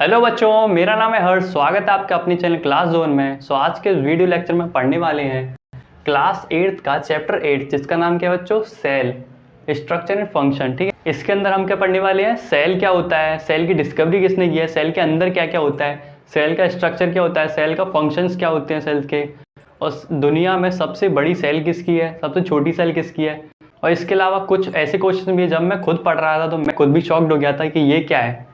Hello बच्चों, मेरा नाम है हर्ष। स्वागत है आपका अपनी चैनल क्लास जोन में। आज के वीडियो लेक्चर में पढ़ने वाले हैं क्लास 8 का चैप्टर 8 जिसका नाम क्या है बच्चों, सेल स्ट्रक्चर एंड फंक्शन। ठीक है, इसके अंदर हम क्या पढ़ने वाले हैं, सेल क्या होता है, सेल की डिस्कवरी किसने की है, सेल के अंदर क्या क्या होता है, सेल का स्ट्रक्चर क्या होता है, सेल का फंक्शंस क्या होते हैं सेल के, और दुनिया में सबसे बड़ी सेल किसकी है, सबसे छोटी सेल किसकी है। और इसके अलावा कुछ ऐसे क्वेश्चन भी है, जब मैं खुद पढ़ रहा था तो मैं खुद भी शॉक्ड हो गया था कि ये क्या है।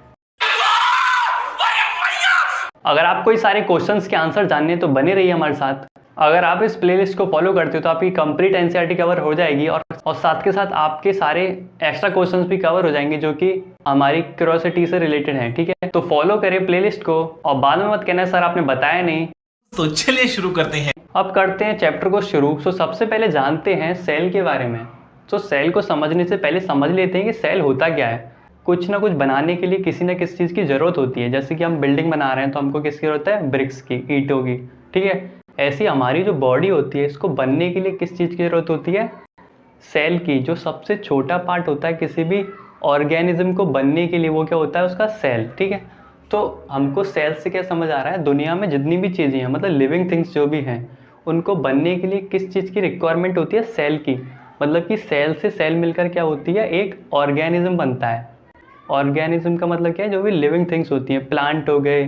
अगर आपको ये सारे क्वेश्चंस के आंसर जानने हैं तो बने रहिए हमारे साथ। अगर आप इस प्लेलिस्ट को फॉलो करते हो तो आपकी कंप्लीट एनसीईआरटी कवर हो जाएगी और साथ के साथ आपके सारे एक्स्ट्रा क्वेश्चंस भी कवर हो जाएंगे जो कि हमारी क्यूरियोसिटी से रिलेटेड हैं। ठीक है, तो फॉलो करें प्लेलिस्ट को और बाद में मत कहना सर आपने बताया नहीं। तो चलिए शुरू करते हैं। अब करते हैं चैप्टर को शुरू। सबसे पहले जानते हैं सेल के बारे में। सेल को समझने से पहले समझ लेते हैं कि सेल होता क्या है। कुछ ना कुछ बनाने के लिए किसी ना किसी चीज़ की ज़रूरत होती है। जैसे कि हम बिल्डिंग बना रहे हैं तो हमको किसकी ज़रूरत है, ब्रिक्स की, ईंटों की। ठीक है, ऐसी हमारी जो बॉडी होती है इसको बनने के लिए किस चीज़ की ज़रूरत होती है, सेल की। जो सबसे छोटा पार्ट होता है किसी भी ऑर्गेनिज्म को बनने के लिए वो क्या होता है, उसका सेल। ठीक है, तो हमको सेल से क्या समझ आ रहा है, दुनिया में जितनी भी चीज़ें हैं मतलब लिविंग थिंग्स जो भी हैं उनको बनने के लिए किस चीज़ की रिक्वायरमेंट होती है, सेल की। मतलब कि सेल से सेल मिलकर क्या होती है, एक ऑर्गेनिज्म बनता है। ऑर्गेनिज्म का मतलब क्या है, जो भी लिविंग थिंग्स होती हैं, प्लांट हो गए,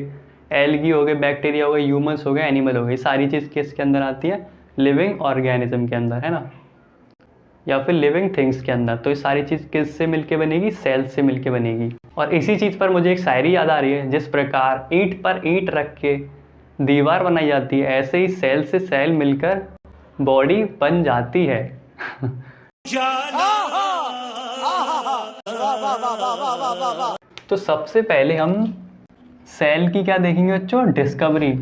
एल्गी हो गए, बैक्टीरिया हो गए, ह्यूमंस हो गए, एनिमल हो गए, सारी चीज़ किसके अंदर आती है, लिविंग ऑर्गेनिज्म के अंदर, है ना, या फिर लिविंग थिंग्स के अंदर। तो ये सारी चीज़ किससे मिलके बनेगी, सेल से मिलके बनेगी। और इसी चीज़ पर मुझे एक शायरी याद आ रही है, जिस प्रकार ईंट पर ईंट रख के दीवार बनाई जाती है, ऐसे ही सेल से सेल मिलकर बॉडी बन जाती है। तो सबसे पहले हम सेल की क्या देखेंगे बच्चों, डिस्कवरी।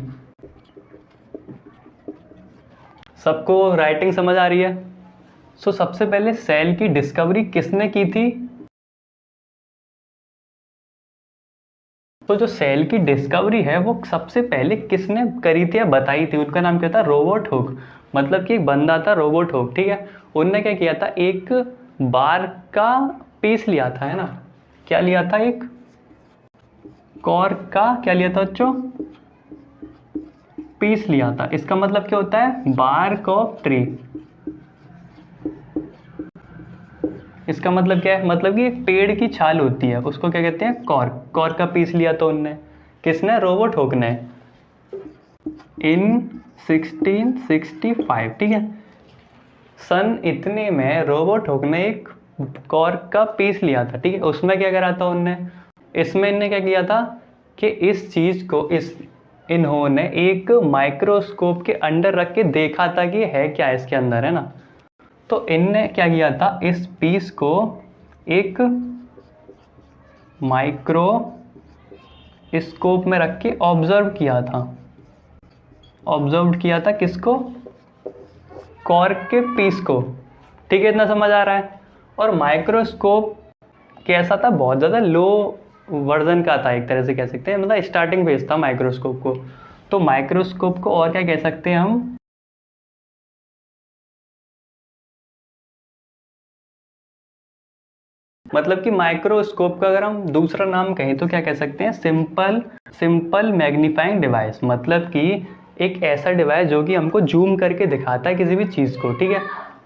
सबको राइटिंग समझ आ रही है। सबसे पहले सेल की डिस्कवरी किसने की थी। तो जो सेल की डिस्कवरी है वो सबसे पहले किसने करी थी या बताई थी, उनका नाम क्या था, रॉबर्ट हुक। मतलब कि एक बंदा था रॉबर्ट हुक। ठीक है, उनने क्या किया था, एक बार का पीस लिया था, है ना, क्या लिया था, एक कॉर्क का क्या लिया था बच्चों, पीस लिया था। इसका मतलब क्या होता है, बार्क ऑफ ट्री। इसका मतलब क्या है, मतलब कि एक पेड़ की छाल होती है उसको क्या कहते हैं, कॉर्क। कॉर्क का पीस लिया तो उनने, किसने, रॉबर्ट हुक ने, इन 1665। ठीक है, सन इतने में रॉबर्ट हुक ने एक कॉर्क का पीस लिया था। ठीक है, उसमें क्या करा था उनने, इसमें इनने क्या किया था कि इस चीज़ को इन्होंने एक माइक्रोस्कोप के अंदर रख के देखा था कि है क्या इसके अंदर, है ना। तो इनने क्या किया था, इस पीस को एक माइक्रोस्कोप में रख के ऑब्जर्व किया था। ऑब्जर्व किया था किसको, कॉर्क के पीस को। ठीक है, इतना समझ आ रहा है। और माइक्रोस्कोप कैसा था, बहुत ज़्यादा लो वर्जन का था, एक तरह से कह सकते हैं, मतलब स्टार्टिंग फेज था माइक्रोस्कोप को। तो माइक्रोस्कोप को और क्या कह सकते हैं हम, मतलब कि माइक्रोस्कोप का अगर हम दूसरा नाम कहें तो क्या कह सकते हैं, सिंपल मैग्नीफाइंग डिवाइस। मतलब कि एक ऐसा डिवाइस जो कि हमको जूम करके दिखाता है किसी भी चीज़ को। ठीक है,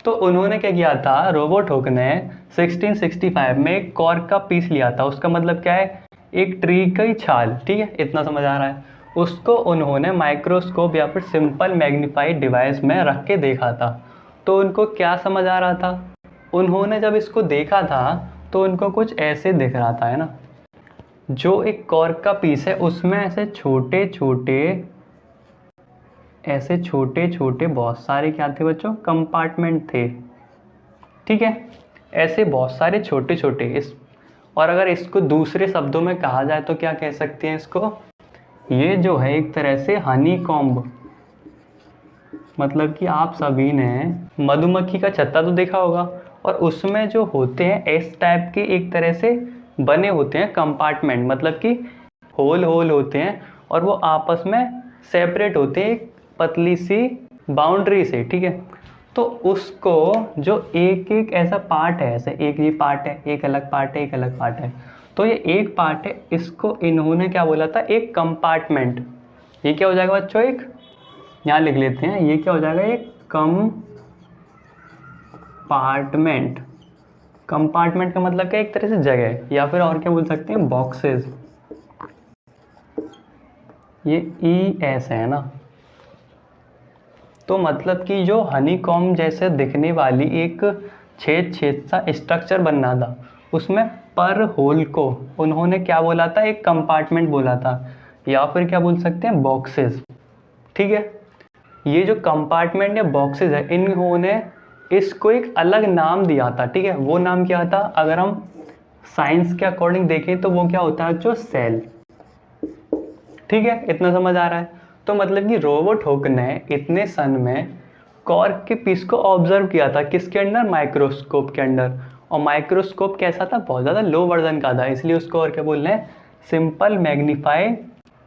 तो उन्होंने क्या किया था, रॉबर्ट हुक ने 1665 में एक कॉर्क का पीस लिया था। उसका मतलब क्या है, एक ट्री की छाल। ठीक है, इतना समझ आ रहा है। उसको उन्होंने माइक्रोस्कोप या फिर सिंपल मैग्नीफाइड डिवाइस में रख के देखा था। तो उनको क्या समझ आ रहा था, उन्होंने जब इसको देखा था तो उनको कुछ ऐसे दिख रहा था, है ना, जो एक कॉर्क का पीस है उसमें ऐसे छोटे छोटे बहुत सारे क्या थे बच्चों, कंपार्टमेंट थे। ठीक है, ऐसे बहुत सारे छोटे छोटे और अगर इसको दूसरे शब्दों में कहा जाए तो क्या कह सकते हैं इसको, ये जो है एक तरह से हनी कॉम्ब। मतलब कि आप सभी ने मधुमक्खी का छत्ता तो देखा होगा, और उसमें जो होते हैं इस टाइप के एक तरह से बने होते हैं कंपार्टमेंट। मतलब कि होल होते हैं और वो आपस में सेपरेट होते हैं एक पतली सी बाउंड्री से। ठीक है, तो उसको जो एक एक ऐसा पार्ट है, ऐसे एक ये पार्ट है, एक अलग पार्ट है, एक अलग पार्ट है, तो ये एक पार्ट है, इसको इन्होंने क्या बोला था, एक कंपार्टमेंट। ये क्या हो जाएगा बच्चों, एक यहाँ लिख लेते हैं, ये क्या हो जाएगा, एक कंपार्टमेंट। कंपार्टमेंट का मतलब क्या, एक तरह से जगह, या फिर और क्या बोल सकते हैं, बॉक्सेस। ये ES है ना। तो मतलब कि जो हनीकॉम्ब जैसे दिखने वाली एक छेद छेद सा स्ट्रक्चर बनना था, उसमें पर होल को उन्होंने क्या बोला था, एक कंपार्टमेंट बोला था, या फिर क्या बोल सकते हैं, बॉक्सेस। ठीक है, ये जो कंपार्टमेंट या बॉक्सेस है, इन्होंने इसको एक अलग नाम दिया था। ठीक है, वो नाम क्या था, अगर हम साइंस के अकॉर्डिंग देखें तो वो क्या होता है, जो सेल। ठीक है, इतना समझ आ रहा है। तो मतलब कि रोबर्ट हुक ने इतने सन में कॉर्क के पीस को ऑब्जर्व किया था, किसके अंदर, माइक्रोस्कोप के अंदर। और माइक्रोस्कोप कैसा था, बहुत ज़्यादा लो वर्जन का था, इसलिए उसको और क्या बोल रहे हैं, सिंपल मैग्नीफाई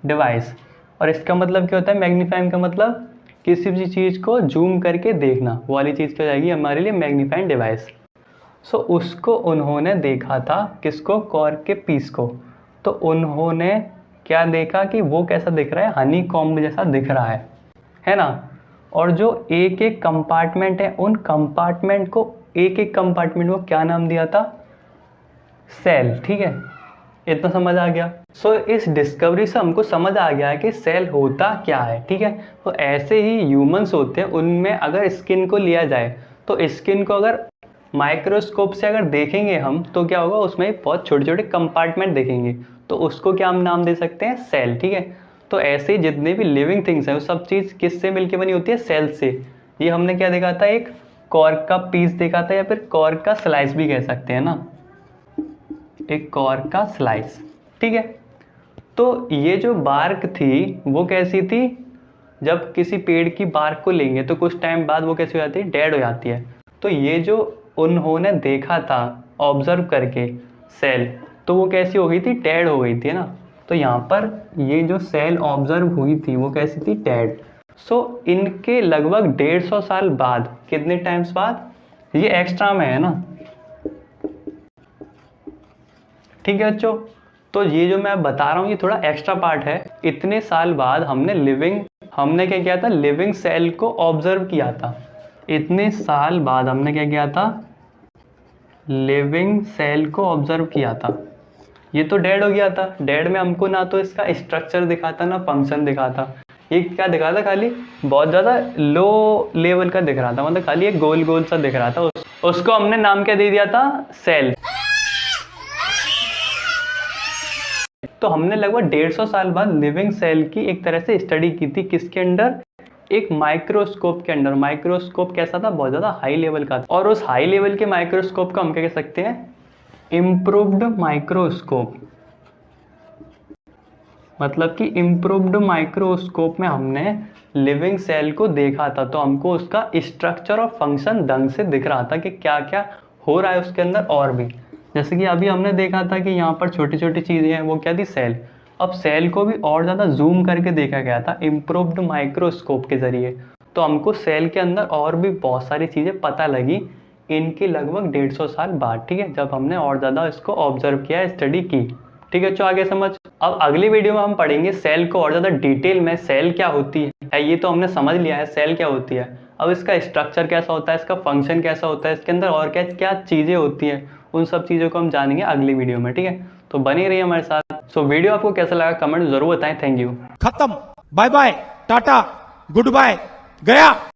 डिवाइस। और इसका मतलब क्या होता है, मैग्नीफाइंग का मतलब किसी भी चीज़ को जूम करके देखना, वो वाली चीज़ क्या हो जाएगी हमारे लिए, मैग्नीफाइंग डिवाइस। सो उसको उन्होंने देखा था, किसको, कॉर्क के पीस को। तो उन्होंने क्या देखा कि वो कैसा दिख रहा है, हनी कॉम्ब जैसा दिख रहा है ना। और जो एक एक कंपार्टमेंट है, उन कंपार्टमेंट को, एक एक कंपार्टमेंट को क्या नाम दिया था, सेल। ठीक है, इतना समझ आ गया। सो इस डिस्कवरी से हमको समझ आ गया है कि सेल होता क्या है। ठीक है, तो ऐसे ही ह्यूमंस होते हैं, उनमें अगर स्किन को लिया जाए तो स्किन को अगर माइक्रोस्कोप से अगर देखेंगे हम, तो क्या होगा, उसमें बहुत छोटे छोटे कंपार्टमेंट देखेंगे, तो उसको क्या हम नाम दे सकते हैं, सेल। ठीक है, तो ऐसे ही जितने भी लिविंग थिंग्स हैं, वो सब चीज़ किससे मिलके बनी होती है, सेल से। ये हमने क्या देखा था, एक कॉर्क का पीस देखा था, या फिर कॉर्क का स्लाइस भी कह सकते हैं ना, एक कॉर्क का स्लाइस। ठीक है, तो ये जो बार्क थी वो कैसी थी, जब किसी पेड़ की बार्क को लेंगे तो कुछ टाइम बाद वो कैसी हो जाती है, डेड हो जाती है। तो ये जो उन्होंने देखा था ऑब्जर्व करके सेल, तो वो कैसी हो गई थी, डेड हो गई थी ना। तो यहाँ पर ये जो सेल ऑब्जर्व हुई थी वो कैसी थी, डेड। सो इनके लगभग 150 साल बाद, कितने टाइम्स बाद, ये एक्स्ट्रा में है ना। ठीक है बच्चों, तो ये जो मैं बता रहा हूँ ये थोड़ा एक्स्ट्रा पार्ट है। इतने साल बाद हमने क्या किया था, लिविंग सेल को ऑब्जर्व किया था। इतने साल बाद हमने क्या किया था, लिविंग सेल को ऑब्जर्व किया था। ये तो डेड हो गया था, डेड में हमको ना तो इसका स्ट्रक्चर दिखा था ना फंक्शन दिखा था। ये क्या दिखा था, खाली बहुत ज़्यादा लो लेवल का दिख रहा था, मतलब खाली एक गोल गोल सा दिख रहा था। उसको हमने नाम क्या दे दिया था, सेल। तो हमने लगभग 150 साल बाद लिविंग सेल की एक तरह से स्टडी की थी, किसके अंडर, एक माइक्रोस्कोप के अंडर। माइक्रोस्कोप कैसा था, बहुत ज़्यादा हाई लेवल का था। और उस हाई लेवल के माइक्रोस्कोप को हम क्या कह सकते हैं, इम्प्रूव्ड माइक्रोस्कोप। मतलब कि इम्प्रूव्ड माइक्रोस्कोप में हमने लिविंग सेल को देखा था, तो हमको उसका स्ट्रक्चर और फंक्शन ढंग से दिख रहा था कि क्या क्या हो रहा है उसके अंदर। और भी जैसे कि अभी हमने देखा था कि यहाँ पर छोटी छोटी चीज़ें हैं, वो क्या थी, सेल। अब सेल को भी और ज़्यादा जूम करके देखा गया था इम्प्रूव्ड माइक्रोस्कोप के ज़रिए, तो हमको सेल के अंदर और भी बहुत सारी चीज़ें पता लगी इनके लगभग 150 साल बाद। ठीक है, जब हमने और ज़्यादा इसको ऑब्जर्व किया, स्टडी की। ठीक है, आगे समझ। अब अगली वीडियो में हम पढ़ेंगे सेल को और ज़्यादा डिटेल में, सेल क्या होती है। ये तो हमने समझ लिया है सेल क्या होती है, अब इसका स्ट्रक्चर कैसा होता है, इसका फंक्शन कैसा होता है, इसके अंदर और क्या क्या चीज़ें होती हैं, उन सब चीज़ों को हम जानेंगे अगली वीडियो में। ठीक है, तो बने रहिए हमारे साथ। सो वीडियो आपको कैसा लगा कमेंट जरूर बताएं। Thank you. खत्म, bye bye, tata, goodbye, गया।